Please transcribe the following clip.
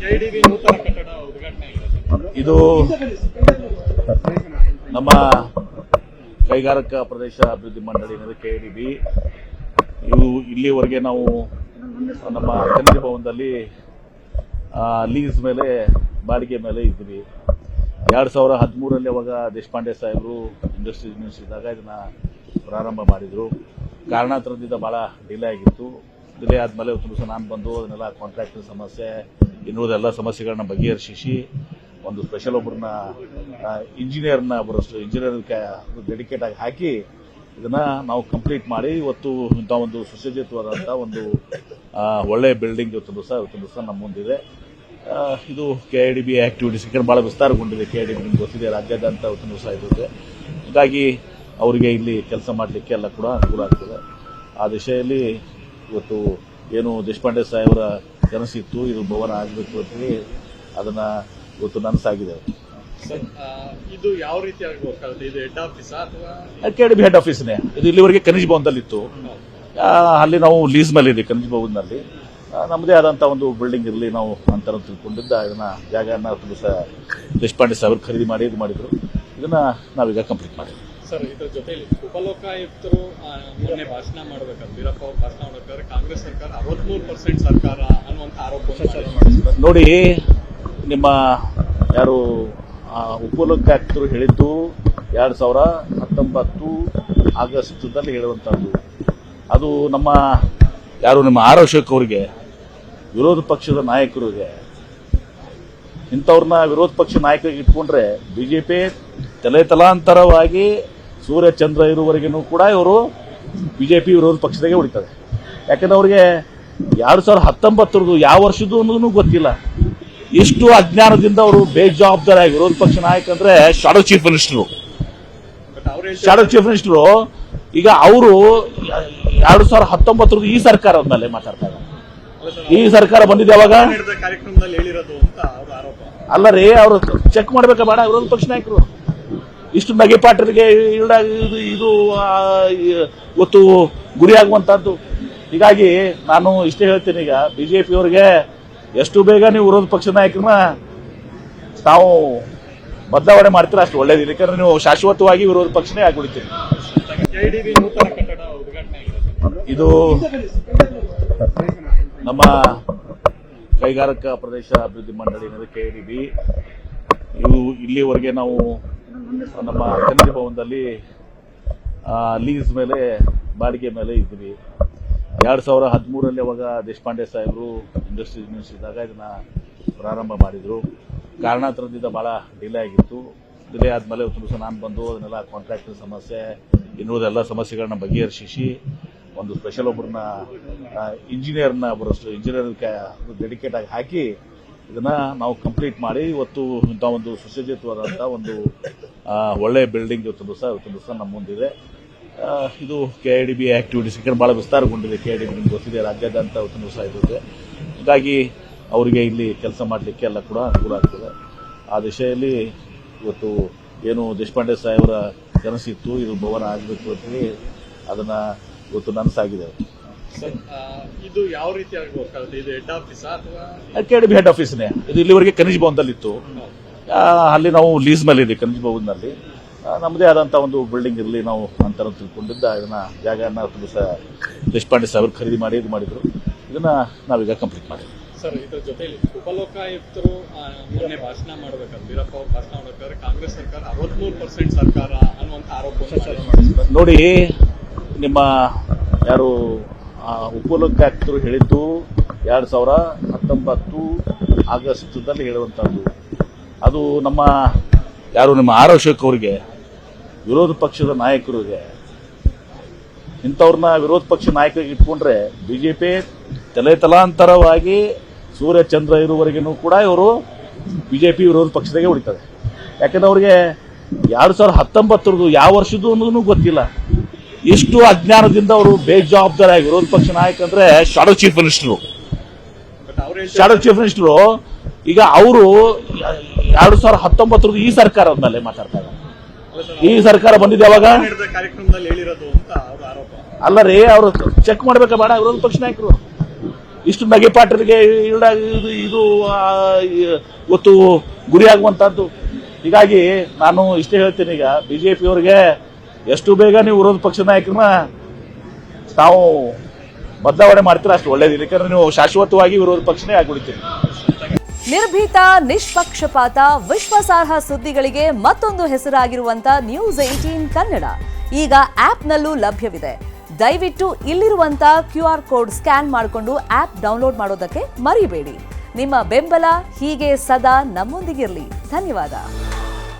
KDB ನೂತನ ಕಟ್ಟಡ ಉದ್ಘಾಟನೆ ಇದು ನಮ್ಮ ಕೈಗಾರಿಕಾ ಪ್ರದೇಶ ಅಭಿವೃದ್ಧಿ ಮಂಡಳಿ ಕೆಡಿಬಿ ಇವು ಇಲ್ಲಿವರೆಗೆ ನಾವು ನಮ್ಮ ಖನಿಜ ಭವನದಲ್ಲಿ ಲೀಸ್ ಮೇಲೆ ಬಾಡಿಗೆ ಮೇಲೆ ಇದ್ವಿ. 2013ರಲ್ಲಿ ಅವಾಗ ದೇಶಪಾಂಡೆ ಸಾಹೇಬರು ಇಂಡಸ್ಟ್ರೀಸ್ ಮಿನಿಸ್ಟರ್ ಇದ್ದಾಗ ಇದನ್ನ ಪ್ರಾರಂಭ ಮಾಡಿದ್ರು. ಕಾರಣಾಂತರದಿಂದ ಬಹಳ ಡಿಲೇ ಆಗಿತ್ತು. ಡಿಲೇ ಆದ್ಮೇಲೆ ಒಂದು ದಿವಸ ನಾನು ಬಂದು ಅದನ್ನೆಲ್ಲ ಕಾಂಟ್ರಾಕ್ಟರ್ ಸಮಸ್ಯೆ ಇನ್ನುಳಿದೆಲ್ಲ ಸಮಸ್ಯೆಗಳನ್ನ ಬಗೆಹರಿಸಿ ಒಂದು ಸ್ಪೆಷಲ್ ಒಬ್ಬರನ್ನ ಇಂಜಿನಿಯರ್ನ ಇಂಜಿನಿಯರ್ ಡೆಡಿಕೇಟ್ ಆಗಿ ಹಾಕಿ ಇದನ್ನ ನಾವು ಕಂಪ್ಲೀಟ್ ಮಾಡಿ ಇವತ್ತು ಇಂಥ ಒಂದು ಸುಸಜ್ಜಿತವಾದಂಥ ಒಂದು ಒಳ್ಳೆ ಬಿಲ್ಡಿಂಗ್ ಇವತ್ತು ದಿವಸ ನಮ್ಮ ಮುಂದಿದೆ. ಇದು ಕೆಐಡಿಬಿ ಆಕ್ಟಿವಿಟೀಸ್ ಬಹಳ ವಿಸ್ತಾರಗೊಂಡಿದೆ. ಕೆಐಡಿಬಿ ನಿಮ್ಗೆ ಗೊತ್ತಿದೆ, ರಾಜ್ಯಾದ್ಯಂತ ಇವತ್ತು ದಿವಸ ಇರುತ್ತೆ. ಹೀಗಾಗಿ ಅವರಿಗೆ ಇಲ್ಲಿ ಕೆಲಸ ಮಾಡಲಿಕ್ಕೆ ಎಲ್ಲ ಕೂಡ ಅನುಕೂಲ ಆಗ್ತದೆ. ಆ ದಿಶೆಯಲ್ಲಿ ಇವತ್ತು ಏನು ದೇಶಪಾಂಡೆ ಸಾಹೇಬರ ಕನಸಿತ್ತು ಇದು ಭವನ ಆಗಬೇಕು ಅಂತ ಅದನ್ನ ಇವತ್ತು ನನಸಾಗಿದೆ. ಇದು ಯಾವ ರೀತಿ ಆಗಬೇಕಾಗುತ್ತೆ? ಇದು ಹೆಡ್ ಆಫೀಸ್ ಅಥವಾ ಕೆಡಿಬಿ ಹೆಡ್ ಆಫೀಸ್ನೇ. ಇದು ಇಲ್ಲಿವರೆಗೆ ಖನಿಜ ಭವನದಲ್ಲಿತ್ತು. ಅಲ್ಲಿ ನಾವು ಲೀಸ್ ಮೇಲೆ ಇದೆ. ಖನಿಜ ಭವನದಲ್ಲಿ ನಮ್ಮದೇ ಆದಂಥ ಒಂದು ಬಿಲ್ಡಿಂಗ್ ಇರಲಿ ನಾವು ಅಂತ ತಿಳ್ಕೊಂಡಿದ್ದ ಇದನ್ನ ಜಾಗನ ದಿವಸ ದೇಶಪಾಂಡೆ ಸಾಹೇಬರು ಖರೀದಿ ಮಾಡಿ ಇದು ಮಾಡಿದ್ರು. ಇದನ್ನ ನಾವೀಗ ಕಂಪ್ಲೀಟ್ ಮಾಡಿದ್ವಿ. ಸರ್, ಇದರ ಜೊತೆಲಿ ಉಪಲೋಕಾಯುಕ್ತರು ಮೊನ್ನೆ ಭಾಷಣ ಮಾಡಬೇಕಾದ್ರೆ ವೀರಪ್ಪ ಅವರು ಭಾಷಣ ಮಾಡಬೇಕಾದ್ರೆ ಕಾಂಗ್ರೆಸ್ ಸರ್ಕಾರ 63% ಸರ್ಕಾರ ಅನ್ನುವಂಥ ಆರೋಪ ನೋಡಿ. ನಿಮ್ಮ ಯಾರು ಉಪಲೋಕಾಯುಕ್ತರು ಹೇಳಿದ್ದು 2019 ಆಗಸ್ಟ್ದಲ್ಲಿ ಹೇಳುವಂಥದ್ದು. ಅದು ನಮ್ಮ ಯಾರು ನಿಮ್ಮ ಆರೋಶಕ್ ಅವರಿಗೆ, ವಿರೋಧ ಪಕ್ಷದ ನಾಯಕರಿಗೆ, ಇಂಥವ್ರನ್ನ ವಿರೋಧ ಪಕ್ಷ ನಾಯಕರಿಗೆ ಇಟ್ಕೊಂಡ್ರೆ ಬಿಜೆಪಿ ತಲಾಂತರವಾಗಿ ಸೂರ್ಯಚಂದ್ರ ಇರುವವರೆಗೂ ಕೂಡ ಇವರು ಬಿಜೆಪಿ ವಿರೋಧ ಪಕ್ಷದಾಗೆ ಉಳಿತದೆ. ಯಾಕಂದ್ರೆ ಅವ್ರಿಗೆ 2019 ಯಾವ ವರ್ಷದ್ದು ಅನ್ನೋದು ಗೊತ್ತಿಲ್ಲ. ಎಷ್ಟು ಅಜ್ಞಾನದಿಂದ ಅವರು ಬೇಜವಾಬ್ದಾರಿಯಾಗಿ ವಿರೋಧ ಪಕ್ಷ ನಾಯಕ ಅಂದ್ರೆ ಶಾಡೋ ಚೀಫ್ ಮಿನಿಸ್ಟರು ಈಗ ಅವರು 2019 ಈ ಸರ್ಕಾರದ ಮೇಲೆ ಮಾತಾಡ್ತಾ ಇದ್ದಾರೆ. ಈ ಸರ್ಕಾರ ಬಂದಿದೆ ಯಾವಾಗ? ಕಾರ್ಯಕ್ರಮದಲ್ಲಿ ಹೇಳಿರೋದು ಅಂತ ಅವರ ಆರೋಪ. ಅಲ್ಲ ರೀ, ಅವರು ಚೆಕ್ ಮಾಡ್ಬೇಕಾ ಬೇಡ? ವಿರೋಧ ಪಕ್ಷ ನಾಯಕರು ಇಷ್ಟು ನಗೆಪಾಟರಿಗೆ ಇದು ಇವತ್ತು ಗುರಿಯಾಗುವಂತಹದ್ದು. ಹೀಗಾಗಿ ನಾನು ಇಷ್ಟೇ ಹೇಳ್ತೀನಿ, ಈಗ ಬಿಜೆಪಿಯವರಿಗೆ ಎಷ್ಟು ಬೇಗ ನೀವು ವಿರೋಧ ಪಕ್ಷ ನಾಯಕರನ್ನ ತಾವು ಬದಲಾವಣೆ ಮಾಡ್ತೀರಾ ಅಷ್ಟು ಒಳ್ಳೇದು. ಯಾಕಂದ್ರೆ ನೀವು ಶಾಶ್ವತವಾಗಿ ವಿರೋಧ ಪಕ್ಷನೇ ಆಗಿಬಿಡ್ತೀರಿ. ಇದು ನಮ್ಮ ಕೈಗಾರಿಕಾ ಪ್ರದೇಶ ಅಭಿವೃದ್ಧಿ ಮಂಡಳಿ ಕೆಡಿಬಿ ಇವು ಇಲ್ಲಿವರೆಗೆ ನಾವು ನಮ್ಮ ಖನಿಜ ಭವನದಲ್ಲಿ ಲೀಸ್ ಮೇಲೆ ಬಾಡಿಗೆ ಮೇಲೆ ಇದ್ವಿ. 2013ರಲ್ಲಿ ಅವಾಗ ದೇಶಪಾಂಡೆ ಸಾಹೇಬರು ಇಂಡಸ್ಟ್ರೀಸ್ ಮಿನಿಸ್ಟರ್ ಇದ್ದಾಗ ಇದನ್ನ ಪ್ರಾರಂಭ ಮಾಡಿದ್ರು. ಕಾರಣಾಂತರದಿಂದ ಬಹಳ ಡಿಲೇ ಆಗಿತ್ತು. ಡಿಲೇ ಆದ್ಮೇಲೆ ಒಂದು ದಿವಸ ನಾನು ಬಂದು ಅದನ್ನೆಲ್ಲ ಕಾಂಟ್ರಾಕ್ಟರ್ ಸಮಸ್ಯೆ ಇನ್ನುಳಿದೆಲ್ಲ ಸಮಸ್ಯೆಗಳನ್ನ ಬಗೆಹರಿಸಿ ಒಂದು ಸ್ಪೆಷಲ್ ಒಬ್ಬರನ್ನ ಇಂಜಿನಿಯರ್ನ ಇಂಜಿನಿಯರ್ ಡೆಡಿಕೇಟ್ ಆಗಿ ಹಾಕಿ ಇದನ್ನ ನಾವು ಕಂಪ್ಲೀಟ್ ಮಾಡಿ ಇವತ್ತು ಇಂಥ ಒಂದು ಸುಸಜ್ಜಿತವಾದಂಥ ಒಂದು ಒಳ್ಳೆ ಬಿಲ್ಡಿಂಗ್ ಇವತ್ತು ದಿವಸ ನಮ್ಮ ಮುಂದಿದೆ. ಇದು ಕೆಐಡಿಬಿ ಆಕ್ಟಿವಿಟೀಸ್ ಬಹಳ ವಿಸ್ತಾರಗೊಂಡಿದೆ. ಕೆಐಡಿಬಿ ನಿಮ್ಗೆ ಗೊತ್ತಿದೆ, ರಾಜ್ಯಾದ್ಯಂತ ಇವತ್ತು ದಿವಸ ಇರುತ್ತೆ. ಹೀಗಾಗಿ ಅವರಿಗೆ ಇಲ್ಲಿ ಕೆಲಸ ಮಾಡಲಿಕ್ಕೆ ಎಲ್ಲ ಕೂಡ ಅನುಕೂಲ ಆಗ್ತದೆ. ಆ ದಿಶೆಯಲ್ಲಿ ಇವತ್ತು ಏನು ದೇಶಪಾಂಡೆ ಸಾಹೇಬರ ಕನಸಿತ್ತು ಇದು ಭವನ ಆಗಬೇಕು ಅಂತ ಅದನ್ನ ಇವತ್ತು ನನಸಾಗಿದೆ. ಇದು ಯಾವ ರೀತಿ ಆಗಬೇಕಾಗುತ್ತೆ? ಇದು ಹೆಡ್ ಆಫೀಸ್ ಅಥವಾ ಕೆಡಿಬಿ ಹೆಡ್ ಆಫೀಸ್ನೇ. ಇದು ಇಲ್ಲಿವರೆಗೆ ಖನಿಜ ಭವನದಲ್ಲಿತ್ತು. ಅಲ್ಲಿ ನಾವು ಲೀಸ್ ಮೇಲೆ ಇದೆ. ಖನಿಜ ಭವನದಲ್ಲಿ ನಮ್ಮದೇ ಆದಂಥ ಒಂದು ಬಿಲ್ಡಿಂಗ್ ಇರಲಿ ನಾವು ಅಂತ ತಿಳ್ಕೊಂಡಿದ್ದ ಇದನ್ನ ಜಾಗನ ದಿವಸ ದೇಶಪಾಂಡೆ ಸಾಹೇಬರು ಖರೀದಿ ಮಾಡಿ ಇದು ಮಾಡಿದ್ರು. ಇದನ್ನ ನಾವೀಗ ಕಂಪ್ಲೀಟ್ ಮಾಡಿದ್ವಿ. ಸರ್, ಇದರ ಜೊತೆಲಿ ಉಪಲೋಕಾಯುಕ್ತರು ಮೊನ್ನೆ ಭಾಷಣ ಮಾಡಬೇಕಾದ್ರೆ ವೀರಪ್ಪ ಅವರು ಭಾಷಣ ಮಾಡಬೇಕಾದ್ರೆ ಕಾಂಗ್ರೆಸ್ ಸರ್ಕಾರ 63% ಸರ್ಕಾರ ಅನ್ನುವಂಥ ಆರೋಪ ನೋಡಿ. ನಿಮ್ಮ ಯಾರು ಉಪಲೋಕಾಯುಕ್ತರು ಹೇಳಿದ್ದು 2019 ಆಗಸ್ಟ್ದಲ್ಲಿ ಹೇಳುವಂಥದ್ದು. ಅದು ನಮ್ಮ ಯಾರು ನಿಮ್ಮ ಆರೋಶಕ್ ಅವರಿಗೆ, ವಿರೋಧ ಪಕ್ಷದ ನಾಯಕರಿಗೆ, ಇಂಥವ್ರನ್ನ ವಿರೋಧ ಪಕ್ಷ ನಾಯಕರಿಗೆ ಇಟ್ಕೊಂಡ್ರೆ ಬಿಜೆಪಿ ತಲಾಂತರವಾಗಿ ಸೂರ್ಯಚಂದ್ರ ಇರುವವರೆಗೂ ಕೂಡ ಇವರು ಬಿಜೆಪಿ ವಿರೋಧ ಪಕ್ಷದಾಗೆ ಉಳಿತದೆ. ಯಾಕಂದ್ರೆ ಅವ್ರಿಗೆ 2019 ಯಾವ ವರ್ಷದ್ದು ಅನ್ನೋದು ಗೊತ್ತಿಲ್ಲ. ಎಷ್ಟು ಅಜ್ಞಾನದಿಂದ ಅವರು ಬೇಜವಾಬ್ದಾರಿಯಾಗಿ ವಿರೋಧ ಪಕ್ಷ ನಾಯಕ ಅಂದ್ರೆ ಶಾಡೋ ಚೀಫ್ ಮಿನಿಸ್ಟರು ಈಗ ಅವರು 2019 ಈ ಸರ್ಕಾರದ ಮೇಲೆ ಮಾತಾಡ್ತಾ ಇದ್ದಾರೆ. ಈ ಸರ್ಕಾರ ಬಂದಿದೆ ಯಾವಾಗ? ಕಾರ್ಯಕ್ರಮದಲ್ಲಿ ಹೇಳಿರೋದು ಅಂತ ಅವರ ಆರೋಪ. ಅಲ್ಲ ರೀ, ಅವರು ಚೆಕ್ ಮಾಡ್ಬೇಕಾ ಬೇಡ? ವಿರೋಧ ಪಕ್ಷ ನಾಯಕರು ಇಷ್ಟು ನಗೆಪಾಟರಿಗೆ ಇದು ಇವತ್ತು ಗುರಿಯಾಗುವಂತಹದ್ದು. ಹೀಗಾಗಿ ನಾನು ಇಷ್ಟೇ ಹೇಳ್ತೀನಿ, ಈಗ ಬಿಜೆಪಿಯವರಿಗೆ ಎಷ್ಟು ಬೇಗ ನೀವು ವಿರೋಧ ಪಕ್ಷ ನಾಯಕರನ್ನ ತಾವು ಬದಲಾವಣೆ ಮಾಡ್ತೀರಾ ಅಷ್ಟು ಒಳ್ಳೇದಿಲ್ಲ. ಯಾಕಂದ್ರೆ ನೀವು ಶಾಶ್ವತವಾಗಿ ವಿರೋಧ ಪಕ್ಷನೇ ಆಗ್ಬಿಡ್ತೀರಿ. ನಿರ್ಭೀತ, ನಿಷ್ಪಕ್ಷಪಾತ, ವಿಶ್ವಾಸಾರ್ಹ ಸುದ್ದಿಗಳಿಗೆ ಮತ್ತೊಂದು ಹೆಸರಾಗಿರುವಂತ ನ್ಯೂಸ್ 18 ಕನ್ನಡ ಈಗ ಆಪ್ನಲ್ಲೂ ಲಭ್ಯವಿದೆ. ದಯವಿಟ್ಟು ಇಲ್ಲಿರುವಂತ QR ಕೋಡ್ ಸ್ಕ್ಯಾನ್ ಮಾಡಿಕೊಂಡು ಆಪ್ ಡೌನ್ಲೋಡ್ ಮಾಡೋದಕ್ಕೆ ಮರಿಬೇಡಿ. ನಿಮ್ಮ ಬೆಂಬಲ ಹೀಗೆ ಸದಾ ನಮ್ಮೊಂದಿಗಿರಲಿ. ಧನ್ಯವಾದ.